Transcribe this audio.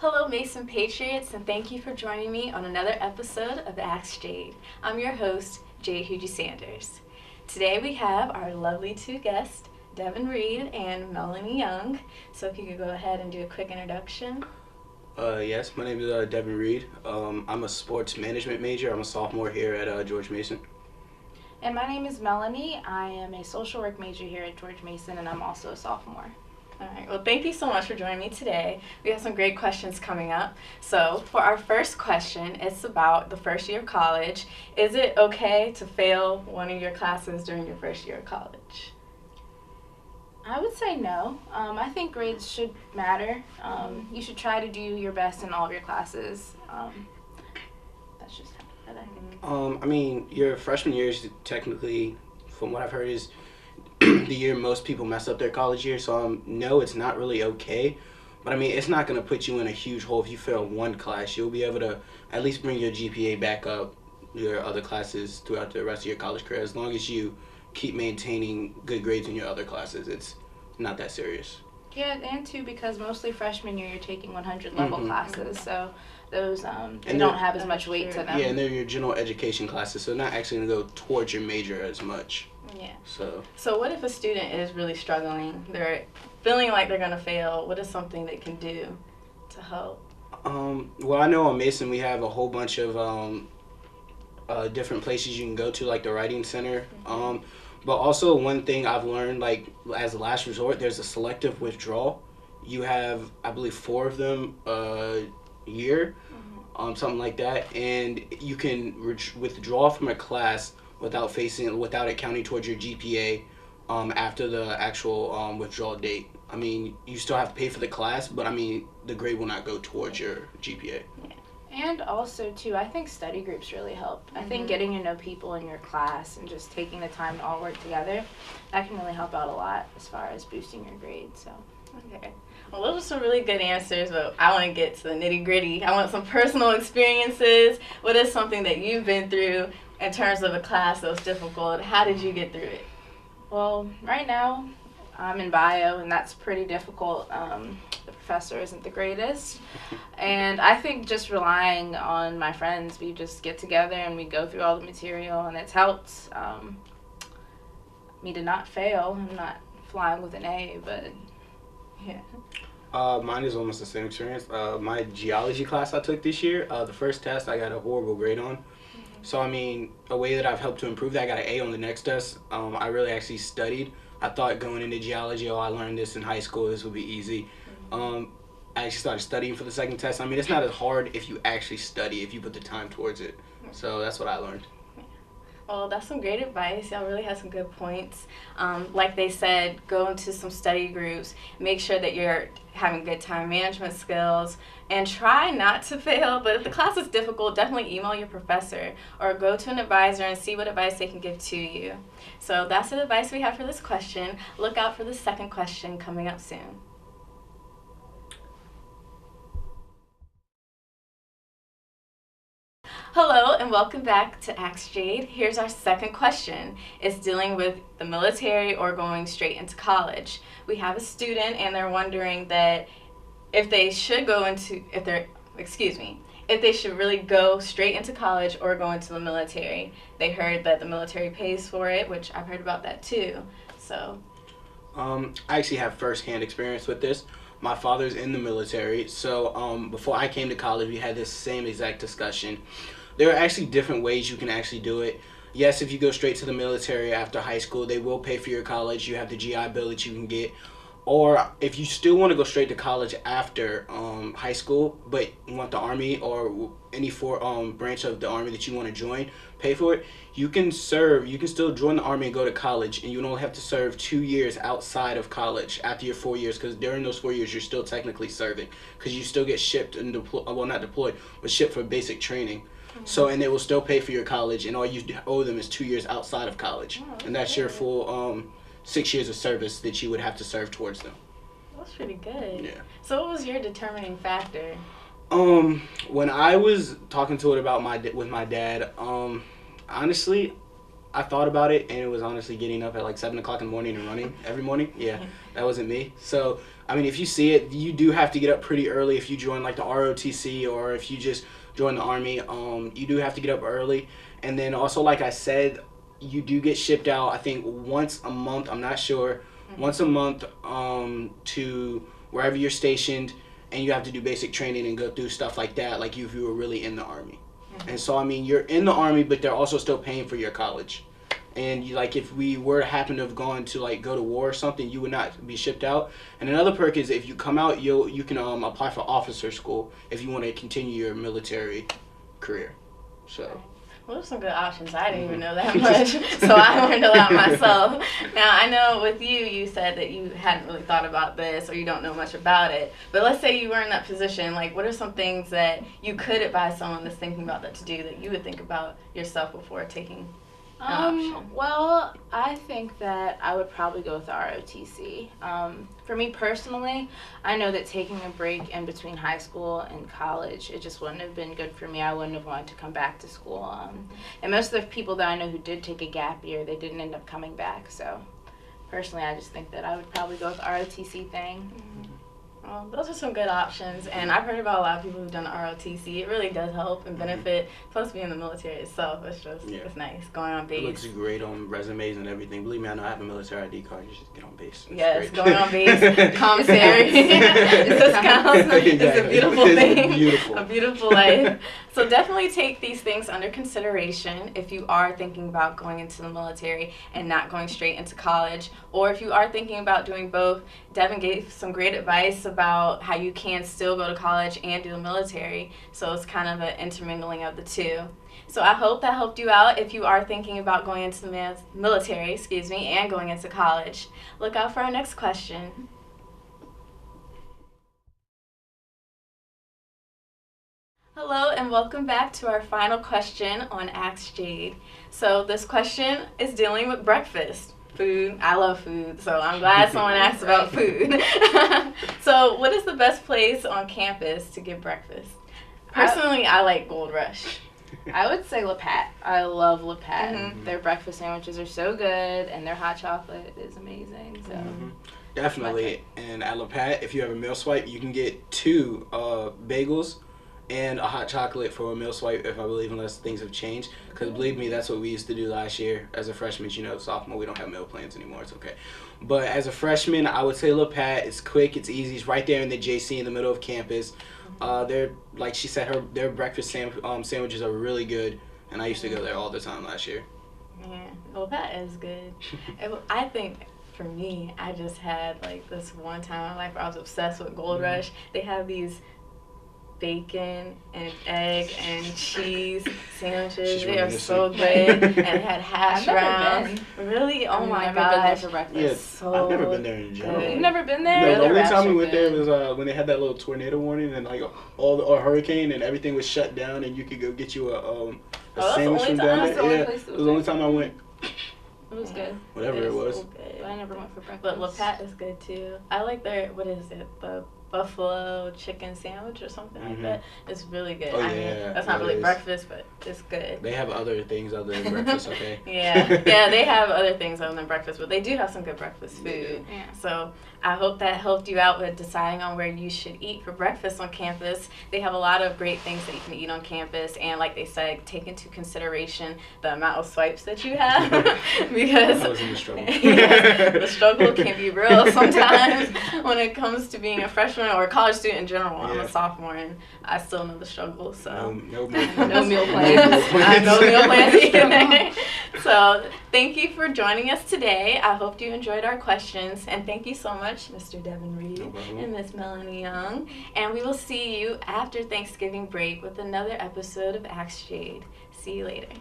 Hello, Mason Patriots, and thank you for joining me on another episode of Ask Jade. I'm your host, Jade Hugie Sanders. Today we have our lovely two guests, Devin Reed and Melanie Young. So if you could go ahead and do a quick introduction. Yes, my name is Devin Reed. I'm a sports management major. I'm a sophomore here at George Mason. And my name is Melanie. I am a social work major here at George Mason, and I'm also a sophomore. All right, well, thank you so much for joining me today. We have some great questions coming up. So for our first question, it's about the first year of college. Is it okay to fail one of your classes during your first year of college? I would say no. I think grades should matter. You should try to do your best in all of your classes. That's just what I think. Your freshman year is technically, from what I've heard, is the year most people mess up their college year. So no, it's not really okay. But it's not going to put you in a huge hole if you fail one class. You'll be able to at least bring your GPA back up your other classes throughout the rest of your college career. As long as you keep maintaining good grades in your other classes, it's not that serious. Yeah, and too, because mostly freshman year you're taking 100 level classes, so those they don't have as much weight to them. Yeah, and they're your general education classes, so not actually going to go towards your major as much. Yeah. So what if a student is really struggling? They're feeling like they're going to fail. What is something they can do to help? Well, I know on Mason we have a whole bunch of different places you can go to, like the Writing Center. But also one thing I've learned, like as a last resort, there's a selective withdrawal. You have, I believe, 4 of them a year, something like that, and you can withdraw from a class without it counting towards your GPA after the actual withdrawal date. You still have to pay for the class, but the grade will not go towards your GPA. Yeah. And also, too, I think study groups really help. I think getting to know people in your class and just taking the time to all work together, that can really help out a lot as far as boosting your grades. So. Okay. Well, those are some really good answers, but I want to get to the nitty-gritty. I want some personal experiences. What is something that you've been through in terms of a class that was difficult? How did you get through it? Well, right now, I'm in bio, and that's pretty difficult. The professor isn't the greatest. And I think just relying on my friends, we just get together and we go through all the material, and it's helped me to not fail. I'm not flying with an A, but yeah. Mine is almost the same experience. My geology class I took this year, the first test I got a horrible grade on. So, a way that I've helped to improve that, I got an A on the next test. I really actually studied. I thought going into geology, I learned this in high school, this would be easy. I actually started studying for the second test. It's not as hard if you actually study, if you put the time towards it. So that's what I learned. Well, that's some great advice. Y'all really had some good points. Like they said, go into some study groups. Make sure that you're having good time management skills. And try not to fail. But if the class is difficult, definitely email your professor or go to an advisor and see what advice they can give to you. So that's the advice we have for this question. Look out for the second question coming up soon. Hello and welcome back to Ask Jade. Here's our second question. It's dealing with the military or going straight into college. We have a student and they're wondering that if they should if they should really go straight into college or go into the military. They heard that the military pays for it, which I've heard about that too. So I actually have first-hand experience with this. My father's in the military, so before I came to college, we had this same exact discussion. There are actually different ways you can actually do it. Yes, if you go straight to the military after high school, they will pay for your college. You have the GI Bill that you can get. Or if you still want to go straight to college after high school, but you want the Army or any branch of the Army that you want to join, pay for it, you can still join the Army and go to college, and you don't have to serve 2 years outside of college after your 4 years, because during those 4 years you're still technically serving, because you still get shipped and not deployed, but shipped for basic training. So, and they will still pay for your college, and all you owe them is 2 years outside of college. And that's your full 6 years of service that you would have to serve towards them. That's pretty good. Yeah. So what was your determining factor? When I was talking to it with my dad, honestly, I thought about it, and it was honestly getting up at like 7 o'clock in the morning and running every morning. Yeah, that wasn't me. So, I mean, if you see it, you do have to get up pretty early if you join like the ROTC or if you just join the Army. You do have to get up early. And then also, like I said, you do get shipped out, I think, once a month. I'm not sure. Once a month to wherever you're stationed, and you have to do basic training and go through stuff like that, like if you were really in the Army. And so, I mean, you're in the Army, but they're also still paying for your college. And you, like, if we were to happen to have gone to like go to war or something, you would not be shipped out. And another perk is if you come out, you can apply for officer school if you want to continue your military career. So. Well, there's some good options. I didn't even know that much, so I learned a lot myself. Now, I know with you, you said that you hadn't really thought about this or you don't know much about it. But let's say you were in that position. Like, what are some things that you could advise someone that's thinking about that to do that you would think about yourself before taking an option? Well, I think that I would probably go with the ROTC. For me personally, I know that taking a break in between high school and college, it just wouldn't have been good for me. I wouldn't have wanted to come back to school. And most of the people that I know who did take a gap year, they didn't end up coming back. So personally, I just think that I would probably go with the ROTC thing. Well, those are some good options, and I've heard about a lot of people who've done the ROTC. It really does help and benefit. Plus, being in the military itself, it's just it's nice going on base. It looks great on resumes and everything. Believe me, I know I have a military ID card. You just get on base. It's yes, great. going on base, commissary, it's a beautiful thing. Beautiful. A beautiful life. So definitely take these things under consideration if you are thinking about going into the military and not going straight into college, or if you are thinking about doing both. Devin gave some great advice about how you can still go to college and do the military, so it's kind of an intermingling of the two. So I hope that helped you out if you are thinking about going into the military, and going into college. Look out for our next question. Hello and welcome back to our final question on Ask Jade. So this question is dealing with breakfast. Food. I love food, so I'm glad someone asked about food. So what is the best place on campus to get breakfast? Personally, I like Gold Rush. I would say Le Pat. I love Le Pat. Their breakfast sandwiches are so good, and their hot chocolate is amazing. So definitely. And at Le Pat, if you have a meal swipe, you can get 2 bagels and a hot chocolate for a meal swipe, if I believe, unless things have changed. Because believe me, that's what we used to do last year as a freshman. You know, sophomore, we don't have meal plans anymore. It's okay. But as a freshman, I would say Le Pat. It's quick, it's easy. It's right there in the JC in the middle of campus. They're, like she said, their breakfast sandwiches are really good. And I used to go there all the time last year. Yeah, well, that is good. I think for me, I just had like this one time in my life where I was obsessed with Gold Rush. They have these bacon and egg and cheese sandwiches. They are so good. And it had hash browns. Really? Oh my gosh. I've never been there for breakfast. Yeah, so I've never been there in general. You've never been there? No, the only They're time we actually went there good. was when they had that little tornado warning and like or hurricane and everything was shut down and you could go get you a sandwich from down That's the only there. place It was the only time I went. It was good. Whatever it was. So good. But I never went for breakfast. But Le Pat is good too. I like their, what is it, the buffalo chicken sandwich or something like that. It's really good. Oh, I mean, yeah, that's not it really is. breakfast, but it's good. They have other things other than breakfast, okay? Yeah, they have other things other than breakfast, but they do have some good breakfast food. Yeah. So I hope that helped you out with deciding on where you should eat for breakfast on campus. They have a lot of great things that you can eat on campus, and like they said, take into consideration the amount of swipes that you have because I was in the struggle. yes, the struggle can be real sometimes when it comes to being a freshman or a college student in general. I'm a sophomore and I still know the struggle. So no No meal plans. no meal plans either. So thank you for joining us today. I hope you enjoyed our questions, and thank you so much, Mr. Devin Reed and Miss Melanie Young. And we will see you after Thanksgiving break with another episode of Ask Jade. See you later.